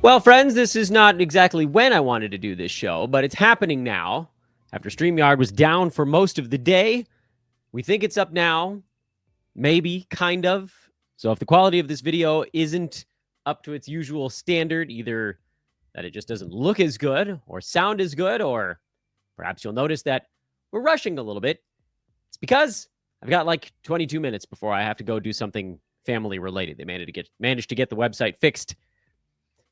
Well, friends, this is not exactly when I wanted to do this show, but it's happening now. After StreamYard was down for most of the day, we think it's up now. Maybe, kind of. So if the quality of this video isn't up to its usual standard, either that it just doesn't look as good or sound as good, or perhaps you'll notice that we're rushing a little bit, it's because I've got like 22 minutes before I have to go do something family related. They managed to get the website fixed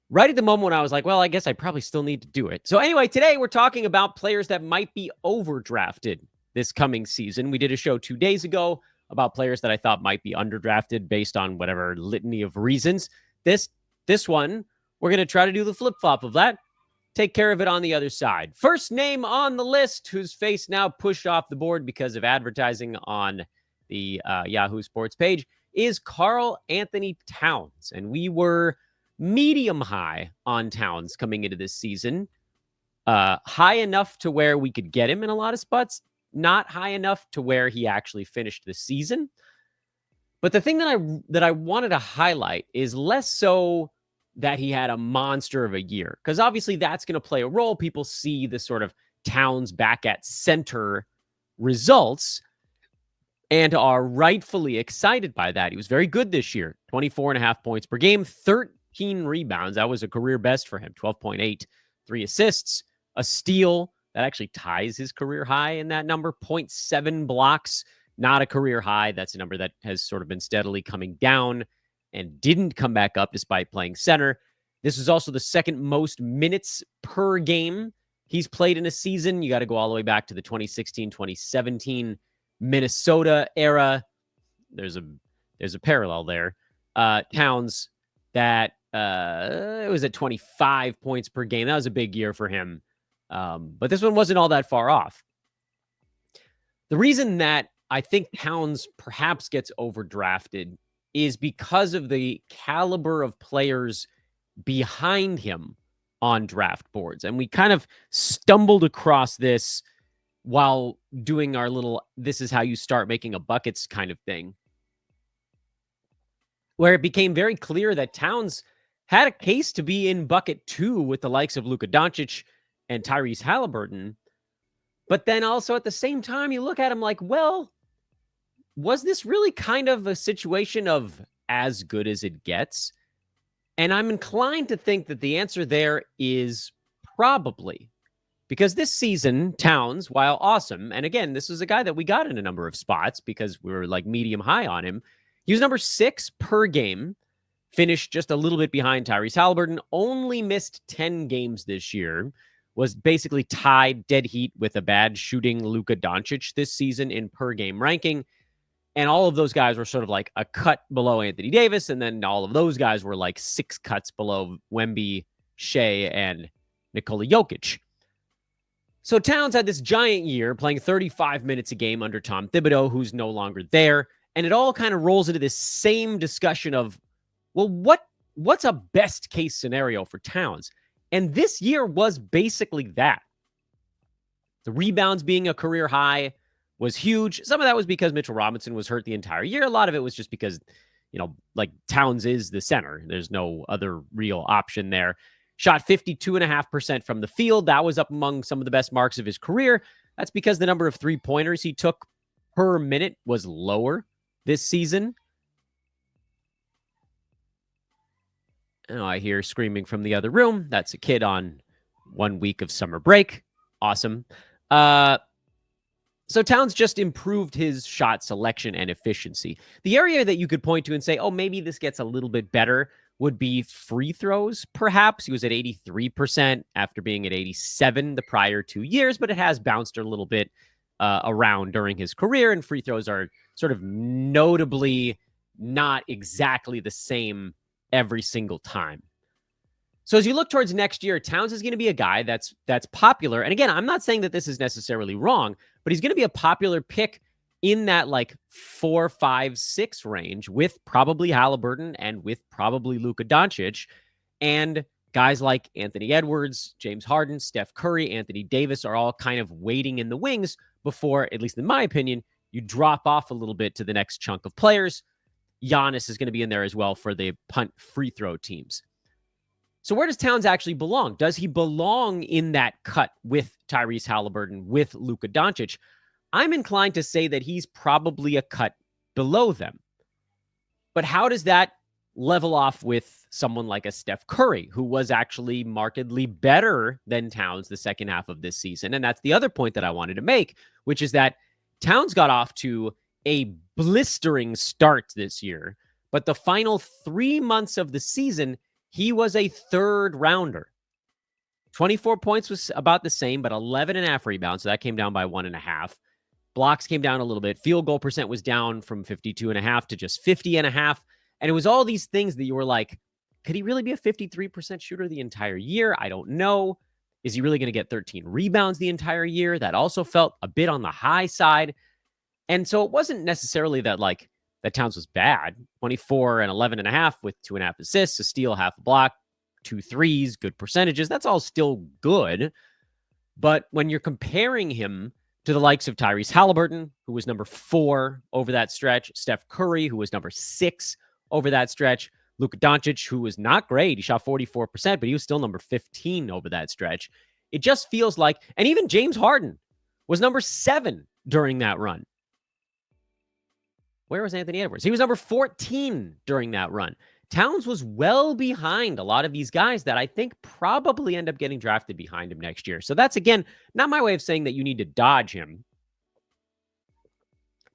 right at the moment when I was like, well, I guess I probably still need to do it. So anyway, today we're talking about players that might be overdrafted this coming season. We did a show 2 days ago about players that I thought might be underdrafted based on whatever litany of reasons. This one, we're going to try to do the flip-flop of that. Take care of it on the other side. First name on the list, whose face now pushed off the board because of advertising on the Yahoo Sports page, is Karl-Anthony Towns. And we were medium high on Towns coming into this season. High enough to where we could get him in a lot of spots, not high enough to where he actually finished the season. But the thing that I wanted to highlight is less so that he had a monster of a year, because obviously that's going to play a role. People see the sort of Towns back at center results and are rightfully excited by that. He was very good this year, 24.5 points per game, 13 rebounds. That was a career best for him, 12.8, 3 assists, a steal. That actually ties his career high in that number, 0.7 blocks, not a career high. That's a number that has sort of been steadily coming down and didn't come back up despite playing center. This is also the second most minutes per game he's played in a season. You got to go all the way back to the 2016-2017 Minnesota era. There's a parallel there. Towns that it was at 25 points per game. That was a big year for him. But this one wasn't all that far off. The reason that I think Towns perhaps gets overdrafted is because of the caliber of players behind him on draft boards. And we kind of stumbled across this while doing our little, this is how you start making a buckets kind of thing, where it became very clear that Towns had a case to be in bucket 2 with the likes of Luka Doncic and Tyrese Halliburton. But then also at the same time, you look at him like, well, was this really kind of a situation of as good as it gets? And I'm inclined to think that the answer there is probably. Because this season, Towns, while awesome, and again, this is a guy that we got in a number of spots because we were like medium high on him. He was number 6 per game, finished just a little bit behind Tyrese Halliburton, only missed 10 games this year, was basically tied dead heat with a bad shooting Luka Doncic this season in per game ranking. And all of those guys were sort of like a cut below Anthony Davis. And then all of those guys were like 6 cuts below Wemby, Shea, and Nikola Jokic. So Towns had this giant year playing 35 minutes a game under Tom Thibodeau, who's no longer there. And it all kind of rolls into this same discussion of, well, what's a best case scenario for Towns? And this year was basically that. The rebounds being a career high was huge. Some of that was because Mitchell Robinson was hurt the entire year. A lot of it was just because, like Towns is the center. There's no other real option there. Shot 52.5% from the field. That was up among some of the best marks of his career. That's because the number of three-pointers he took per minute was lower this season. Oh, I hear screaming from the other room. That's a kid on 1 week of summer break. Awesome. So Towns just improved his shot selection and efficiency. The area that you could point to and say, oh, maybe this gets a little bit better would be free throws, perhaps. He was at 83% after being at 87% the prior 2 years, but it has bounced a little bit around during his career, and free throws are sort of notably not exactly the same every single time. So as you look towards next year, Towns is going to be a guy that's popular. And again, I'm not saying that this is necessarily wrong, but he's going to be a popular pick in that like 4, 5, 6 range with probably Halliburton and with probably Luka Doncic. And guys like Anthony Edwards, James Harden, Steph Curry, Anthony Davis are all kind of waiting in the wings before, at least in my opinion, you drop off a little bit to the next chunk of players. Giannis is going to be in there as well for the punt free throw teams. So where does Towns actually belong? Does he belong in that cut with Tyrese Halliburton, with Luka Doncic? I'm inclined to say that he's probably a cut below them. But how does that level off with someone like a Steph Curry, who was actually markedly better than Towns the second half of this season? And that's the other point that I wanted to make, which is that Towns got off to a blistering start this year, but the final 3 months of the season, he was a third rounder. 24 points was about the same, but 11.5 rebounds. So that came down by 1.5. Blocks came down a little bit. Field goal percent was down from 52.5 to just 50.5. And it was all these things that you were like, could he really be a 53% shooter the entire year? I don't know. Is he really going to get 13 rebounds the entire year? That also felt a bit on the high side. And so it wasn't necessarily that Towns was bad. 24 and 11.5 with 2.5 assists, a steal, half a block, 2 threes, good percentages. That's all still good. But when you're comparing him to the likes of Tyrese Halliburton, who was number 4 over that stretch, Steph Curry, who was number 6 over that stretch, Luka Doncic, who was not great. He shot 44%, but he was still number 15 over that stretch. It just feels like, and even James Harden was number 7 during that run. Where was Anthony Edwards? He was number 14 during that run. Towns was well behind a lot of these guys that I think probably end up getting drafted behind him next year. So that's, again, not my way of saying that you need to dodge him.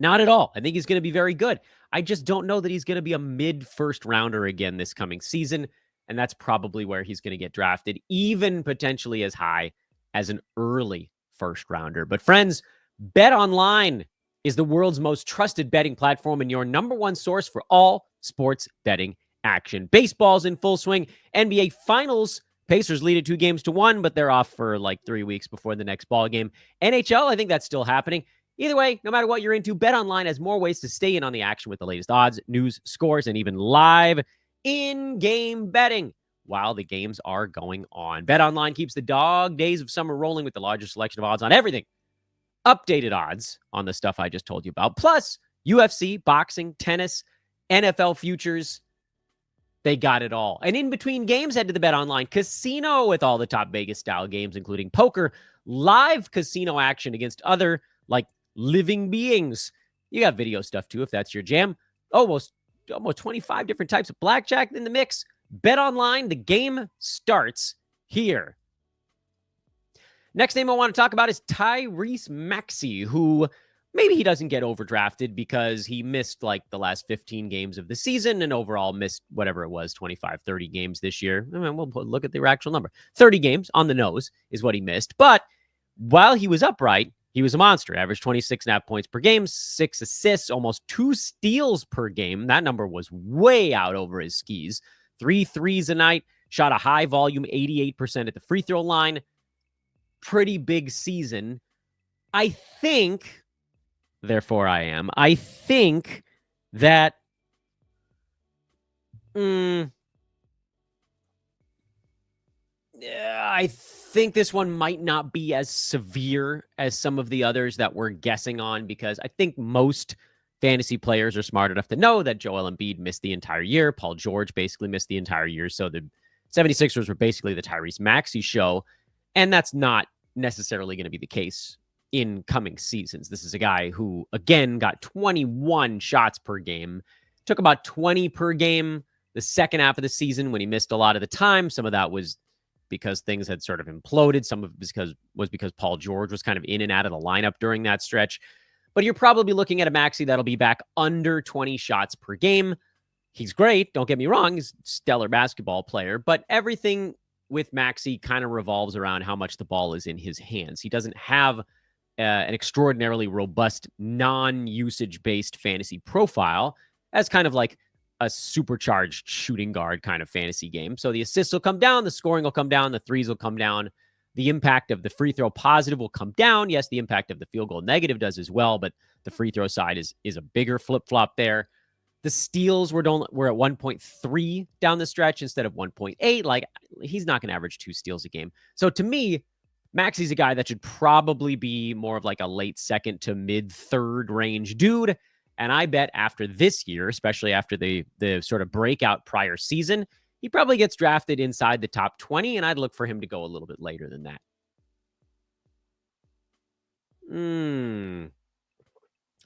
Not at all. I think he's going to be very good. I just don't know that he's going to be a mid-first rounder again this coming season, and that's probably where he's going to get drafted, even potentially as high as an early first rounder. But friends, BetOnline is the world's most trusted betting platform and your number one source for all sports betting action. Baseball's in full swing. NBA Finals. Pacers lead it 2-1, but they're off for like 3 weeks before the next ball game. NHL, I think that's still happening. Either way, no matter what you're into, BetOnline has more ways to stay in on the action with the latest odds, news, scores, and even live in-game betting while the games are going on. BetOnline keeps the dog days of summer rolling with the largest selection of odds on everything. Updated odds on the stuff I just told you about, plus UFC, boxing, tennis, NFL futures. They got it all. And in between games, head to the BetOnline casino with all the top Vegas-style games, including poker, live casino action against other, like, living beings. You got video stuff, too, if that's your jam. Almost 25 different types of blackjack in the mix. BetOnline, the game starts here. Next name I want to talk about is Tyrese Maxey, who maybe he doesn't get overdrafted because he missed like the last 15 games of the season and overall missed whatever it was, 25, 30 games this year. I mean, we'll look at the actual number. 30 games on the nose is what he missed. But while he was upright, he was a monster. Averaged 26.5 points per game, 6 assists, almost 2 steals per game. That number was way out over his skis. 3 threes a night, shot a high volume, 88% at the free throw line. Pretty big season. I think, therefore I think that I think this one might not be as severe as some of the others that we're guessing on, because I think most fantasy players are smart enough to know that Joel Embiid missed the entire year. Paul George basically missed the entire year. So the 76ers were basically the Tyrese Maxey show. And that's not necessarily going to be the case in coming seasons. This is a guy who, again, got 21 shots per game, took about 20 per game the second half of the season when he missed a lot of the time. Some of that was because things had sort of imploded. Some of it was because Paul George was kind of in and out of the lineup during that stretch. But you're probably looking at a Maxey that'll be back under 20 shots per game. He's great. Don't get me wrong. He's a stellar basketball player. But everything with Maxey kind of revolves around how much the ball is in his hands. He doesn't have an extraordinarily robust, non-usage-based fantasy profile as kind of like a supercharged shooting guard kind of fantasy game. So the assists will come down, the scoring will come down, the threes will come down. The impact of the free throw positive will come down. Yes, the impact of the field goal negative does as well, but the free throw side is a bigger flip-flop there. The steals were at 1.3 down the stretch instead of 1.8. Like, he's not going to average 2 steals a game. So to me, Maxey's a guy that should probably be more of like a late second to mid third range dude. And I bet after this year, especially after the sort of breakout prior season, he probably gets drafted inside the top 20, and I'd look for him to go a little bit later than that.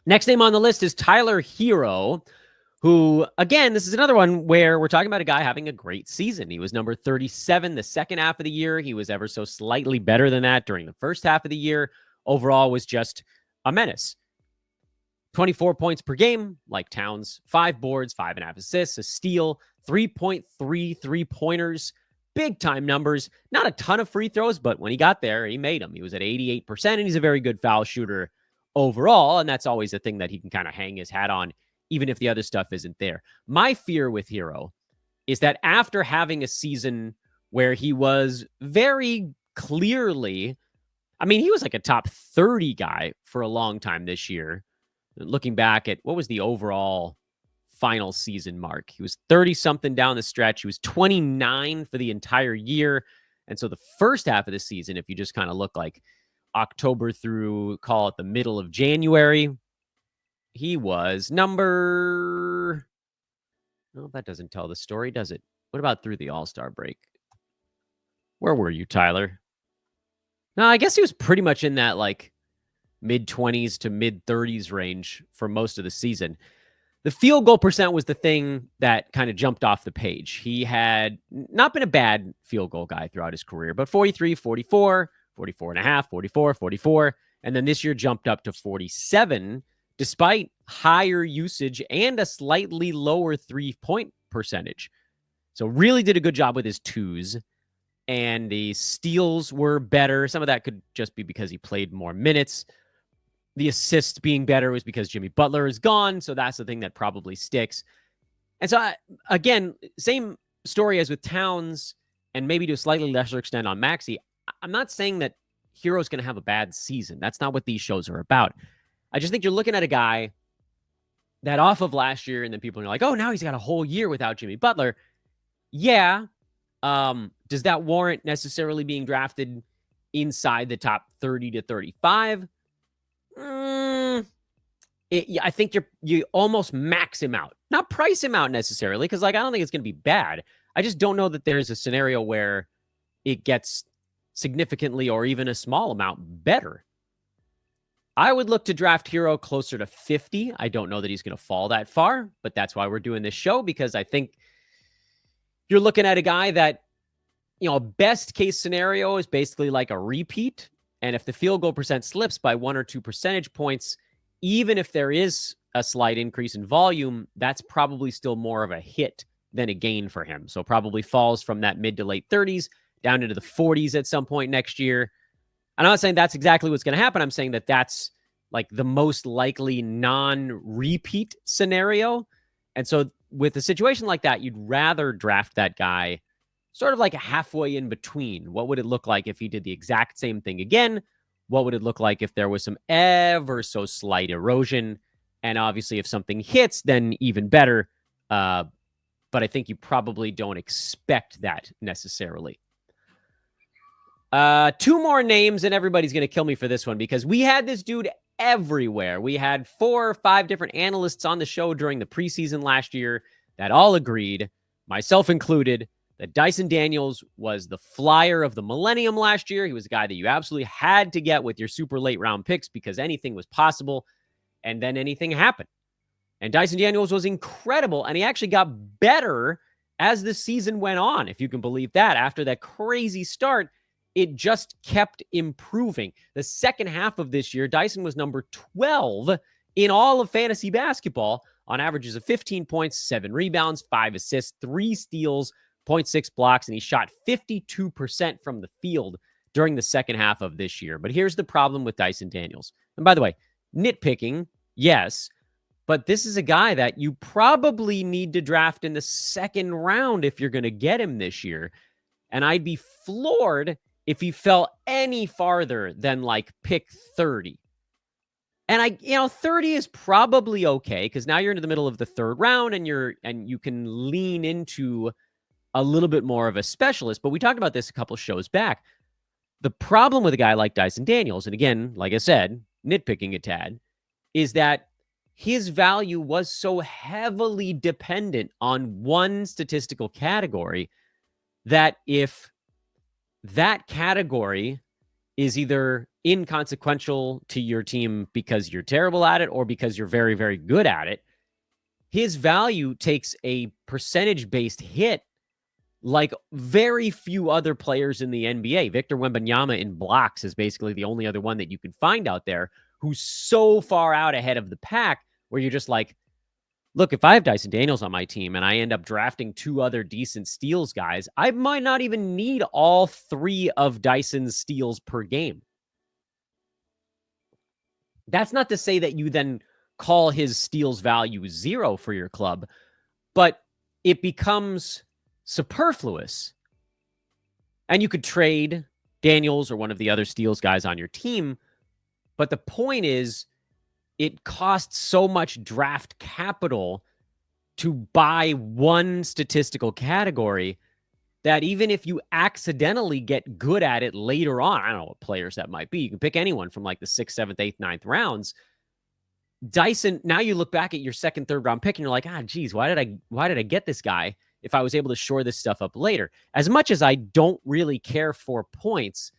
Next name on the list is Tyler Herro, who, again, this is another one where we're talking about a guy having a great season. He was number 37 the second half of the year. He was ever so slightly better than that during the first half of the year. Overall was just a menace. 24 points per game, like Towns, 5 boards, 5.5 assists, a steal, 3.3 3-pointers, big time numbers. Not a ton of free throws, but when he got there, he made them. He was at 88%, and he's a very good foul shooter overall, and that's always a thing that he can kind of hang his hat on, even if the other stuff isn't there. My fear with Herro is that after having a season where he was very clearly, I mean, he was like a top 30 guy for a long time this year. Looking back at what was the overall final season mark, he was 30-something down the stretch. He was 29 for the entire year. And so the first half of the season, if you just kind of look like October through, call it the middle of January, he was number... No, that doesn't tell the story, does it? What about through the All-Star break? Where were you, Tyler? No, I guess he was pretty much in that like mid-20s to mid-30s range for most of the season. The field goal percent was the thing that kind of jumped off the page. He had not been a bad field goal guy throughout his career, but 43, 44, 44 and a half, 44, 44. And then this year jumped up to 47, despite higher usage and a slightly lower 3-point percentage. So really did a good job with his twos. And the steals were better. Some of that could just be because he played more minutes. The assists being better was because Jimmy Butler is gone. So that's the thing that probably sticks. And so, again, same story as with Towns and maybe to a slightly lesser extent on Maxey. I'm not saying that Herro's going to have a bad season. That's not what these shows are about. I just think you're looking at a guy that off of last year, and then people are like, oh, now he's got a whole year without Jimmy Butler. Yeah. Does that warrant necessarily being drafted inside the top 30 to 35? I think you almost max him out, not price him out necessarily, because like I don't think it's going to be bad. I just don't know that there's a scenario where it gets significantly or even a small amount better. I would look to draft Herro closer to 50. I don't know that he's going to fall that far, but that's why we're doing this show, because I think you're looking at a guy that, you know, best case scenario is basically like a repeat. And if the field goal percent slips by 1 or 2 percentage points, even if there is a slight increase in volume, that's probably still more of a hit than a gain for him. So probably falls from that mid to late 30s down into the 40s at some point next year. I'm not saying that's exactly what's going to happen. I'm saying that that's like the most likely non-repeat scenario. And so with a situation like that, you'd rather draft that guy sort of like a halfway in between. What would it look like if he did the exact same thing again? What would it look like if there was some ever so slight erosion? And obviously, if something hits, then even better. But I think you probably don't expect that necessarily. 2 more names, and everybody's going to kill me for this one because we had this dude everywhere. We had 4 or 5 different analysts on the show during the preseason last year that all agreed, myself included, that Dyson Daniels was the flyer of the millennium last year. He was a guy that you absolutely had to get with your super late round picks because anything was possible, and then anything happened. And Dyson Daniels was incredible, and he actually got better as the season went on, if you can believe that. After that crazy start, it just kept improving. The second half of this year, Dyson was number 12 in all of fantasy basketball on averages of 15 points, 7 rebounds, 5 assists, 3 steals, 0.6 blocks, and he shot 52% from the field during the second half of this year. But here's the problem with Dyson Daniels. And by the way, nitpicking, yes, but this is a guy that you probably need to draft in the second round if you're going to get him this year. And I'd be floored if he fell any farther than like pick 30. And 30 is probably okay because now you're into the middle of the third round and you can lean into a little bit more of a specialist. But we talked about this a couple shows back. The problem with a guy like Dyson Daniels, and again, like I said, nitpicking a tad, is that his value was so heavily dependent on one statistical category that if that category is either inconsequential to your team because you're terrible at it or because you're very, very good at it, his value takes a percentage-based hit like very few other players in the NBA. Victor Wembanyama in blocks is basically the only other one that you can find out there who's so far out ahead of the pack where you're just like, look, if I have Dyson Daniels on my team and I end up drafting two other decent steals guys, I might not even need all three of Dyson's steals per game. That's not to say that you then call his steals value zero for your club, but it becomes superfluous. And you could trade Daniels or one of the other steals guys on your team. But the point is, it costs so much draft capital to buy one statistical category that even if you accidentally get good at it later on, I don't know what players that might be. You can pick anyone from like the 6th, 7th, 8th, 9th rounds. Dyson, now you look back at your 2nd, 3rd round pick and you're like, geez, why did I get this guy if I was able to shore this stuff up later? As much as I don't really care for points,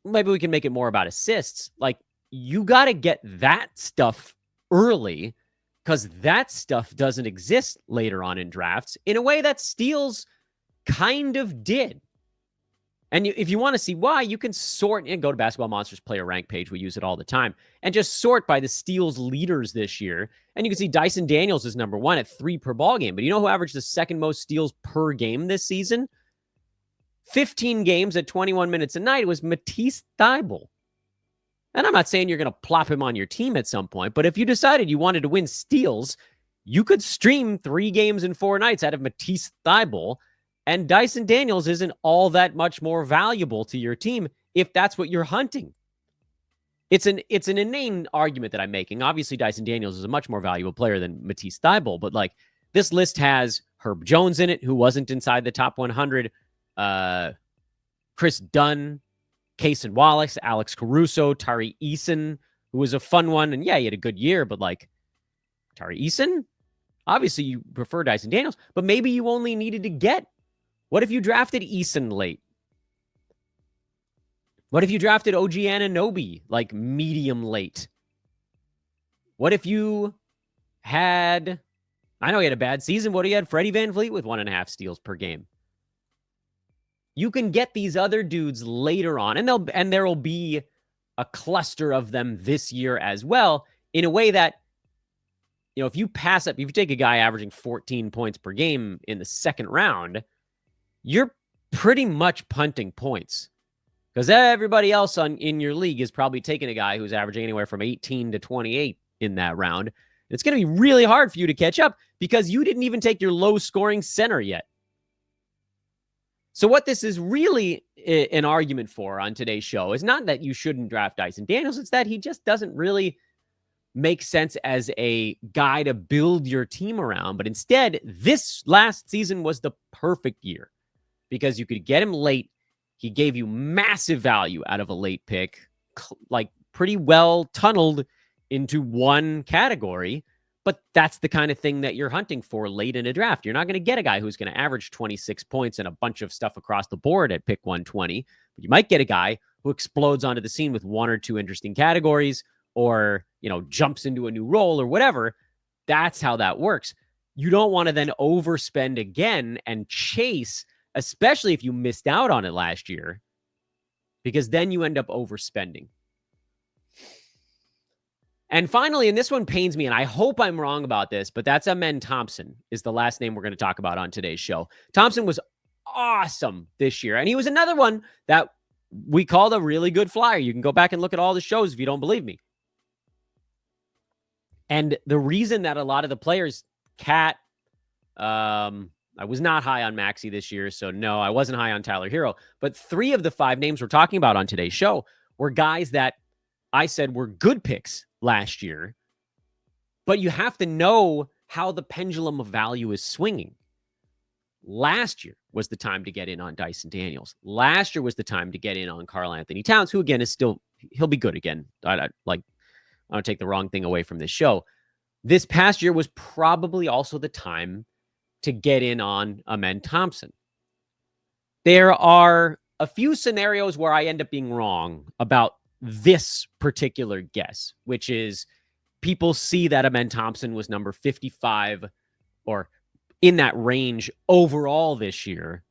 maybe we can make it more about assists. Like, you got to get that stuff early because that stuff doesn't exist later on in drafts in a way that steals kind of did. And if you want to see why, you can sort and go to Basketball Monsters player rank page. We use it all the time. And just sort by the steals leaders this year. And you can see Dyson Daniels is number 1 at 3 per ball game. But you know who averaged the 2nd most steals per game this season? 15 games at 21 minutes a night. It was Matisse Thybulle. And I'm not saying you're going to plop him on your team at some point, but if you decided you wanted to win steals, you could stream 3 games in 4 nights out of Matisse Thybulle, and Dyson Daniels isn't all that much more valuable to your team if that's what you're hunting. It's an inane argument that I'm making. Obviously, Dyson Daniels is a much more valuable player than Matisse Thybulle, but like this list has Herb Jones in it, who wasn't inside the top 100, Chris Dunn, Kaysen Wallace, Alex Caruso, Tari Eason, who was a fun one. And yeah, he had a good year, but like Tari Eason, obviously you prefer Dyson Daniels, but maybe you only needed to get. What if you drafted Eason late? What if you drafted OG Anunoby like medium late? What if you had, I know he had a bad season. What if you had Freddie VanVleet with 1.5 steals per game? You can get these other dudes later on, and there will be a cluster of them this year as well, in a way that, you know, if you pass up, if you take a guy averaging 14 points per game in the 2nd round, you're pretty much punting points because everybody else in your league is probably taking a guy who's averaging anywhere from 18 to 28 in that round. And it's going to be really hard for you to catch up because you didn't even take your low-scoring center yet. So what this is really an argument for on today's show is not that you shouldn't draft Dyson Daniels. It's that he just doesn't really make sense as a guy to build your team around. But instead, this last season was the perfect year because you could get him late. He gave you massive value out of a late pick, like pretty well tunneled into one category. But that's the kind of thing that you're hunting for late in a draft. You're not going to get a guy who's going to average 26 points and a bunch of stuff across the board at pick 120. But you might get a guy who explodes onto the scene with 1 or 2 interesting categories or, you know, jumps into a new role or whatever. That's how that works. You don't want to then overspend again and chase, especially if you missed out on it last year, because then you end up overspending. And finally, and this one pains me, and I hope I'm wrong about this, but that's Amen Thompson is the last name we're going to talk about on today's show. Thompson was awesome this year, and he was another one that we called a really good flyer. You can go back and look at all the shows if you don't believe me. And the reason that a lot of the players, I was not high on Maxey this year, so no, I wasn't high on Tyler Herro, but 3 of the 5 names we're talking about on today's show were guys that I said were good picks last year, but you have to know how the pendulum of value is swinging. Last year was the time to get in on Dyson Daniels. Last year was the time to get in on Karl-Anthony Towns, who again is still, he'll be good again. I don't take the wrong thing away from this show. This past year was probably also the time to get in on Amen Thompson. There are a few scenarios where I end up being wrong about this particular guess, which is people see that Amen Thompson was number 55 or in that range overall this year,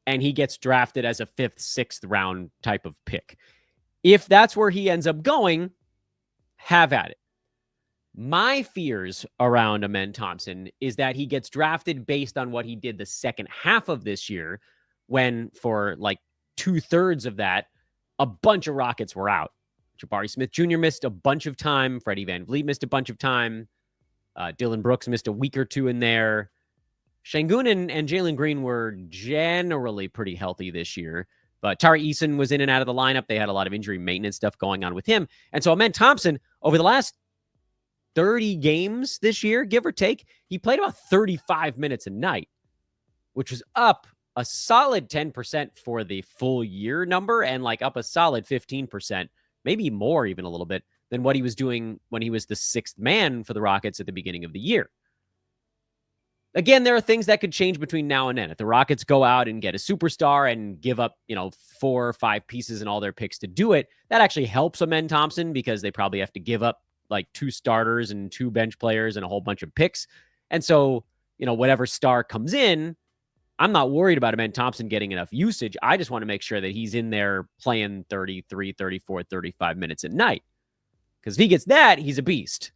and he gets drafted as a 5th, 6th round type of pick. If that's where he ends up going, have at it. My fears around Amen Thompson is that he gets drafted based on what he did the second half of this year, when for like 2/3 of that, a bunch of Rockets were out. Jabari Smith Jr. missed a bunch of time. Freddie Van Vliet missed a bunch of time. Dylan Brooks missed a week or two in there. Şengün and Jalen Green were generally pretty healthy this year. But Tari Eason was in and out of the lineup. They had a lot of injury maintenance stuff going on with him. And so Amen Thompson, over the last 30 games this year, give or take, he played about 35 minutes a night, which was up a solid 10% for the full year number and like up a solid 15%, maybe more even a little bit, than what he was doing when he was the 6th man for the Rockets at the beginning of the year. Again, there are things that could change between now and then. If the Rockets go out and get a superstar and give up, 4 or 5 pieces in all their picks to do it, that actually helps Amen Thompson because they probably have to give up like 2 starters and 2 bench players and a whole bunch of picks. And so, whatever star comes in, I'm not worried about Amen Thompson getting enough usage. I just want to make sure that he's in there playing 33, 34, 35 minutes a night. Because if he gets that, he's a beast.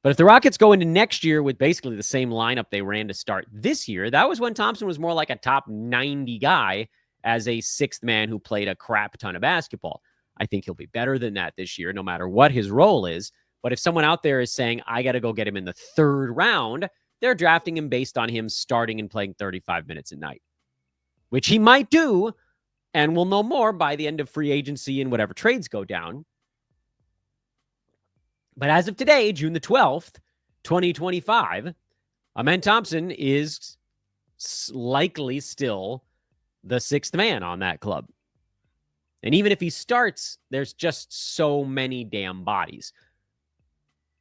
But if the Rockets go into next year with basically the same lineup they ran to start this year, that was when Thompson was more like a top 90 guy as a 6th man who played a crap ton of basketball. I think he'll be better than that this year, no matter what his role is. But if someone out there is saying, I got to go get him in the 3rd round, they're drafting him based on him starting and playing 35 minutes a night, which he might do, and we'll know more by the end of free agency and whatever trades go down. But as of today, June the 12th, 2025, Amen Thompson is likely still the 6th man on that club. And even if he starts, there's just so many damn bodies.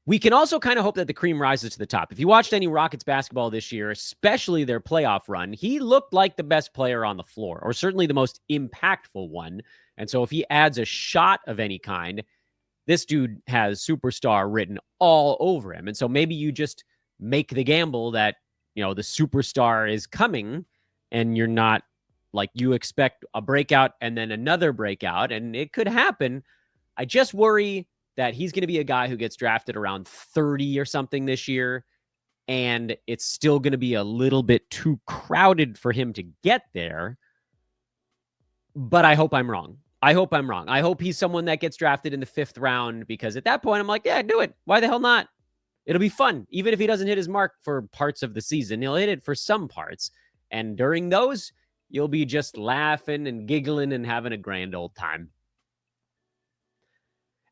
We can also kind of hope that the cream rises to the top. If you watched any Rockets basketball this year, especially their playoff run, he looked like the best player on the floor, or certainly the most impactful one. And so if he adds a shot of any kind, this dude has superstar written all over him. And so maybe you just make the gamble that, the superstar is coming and you're not like you expect a breakout and then another breakout. And it could happen. I just worry that he's going to be a guy who gets drafted around 30 or something this year. And it's still going to be a little bit too crowded for him to get there. But I hope I'm wrong. I hope he's someone that gets drafted in the 5th round, because at that point I'm like, yeah, do it. Why the hell not? It'll be fun. Even if he doesn't hit his mark for parts of the season, he'll hit it for some parts. And during those, you'll be just laughing and giggling and having a grand old time.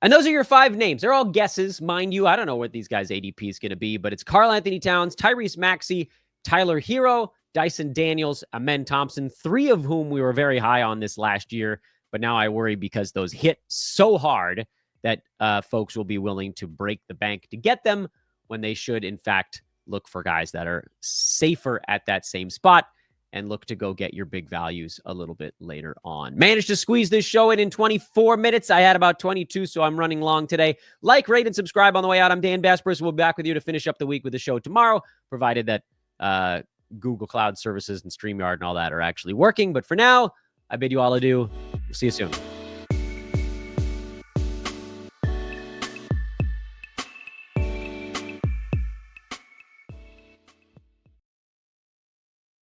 And those are your 5 names. They're all guesses, mind you. I don't know what these guys' ADP is going to be, but it's Karl-Anthony Towns, Tyrese Maxey, Tyler Herro, Dyson Daniels, Amen Thompson, 3 of whom we were very high on this last year. But now I worry because those hit so hard that folks will be willing to break the bank to get them, when they should, in fact, look for guys that are safer at that same spot and look to go get your big values a little bit later on. Managed to squeeze this show in 24 minutes. I had about 22, so I'm running long today. Like, rate, and subscribe on the way out. I'm Dan Baspers. We'll be back with you to finish up the week with the show tomorrow, provided that Google Cloud services and StreamYard and all that are actually working. But for now, I bid you all adieu. We'll see you soon.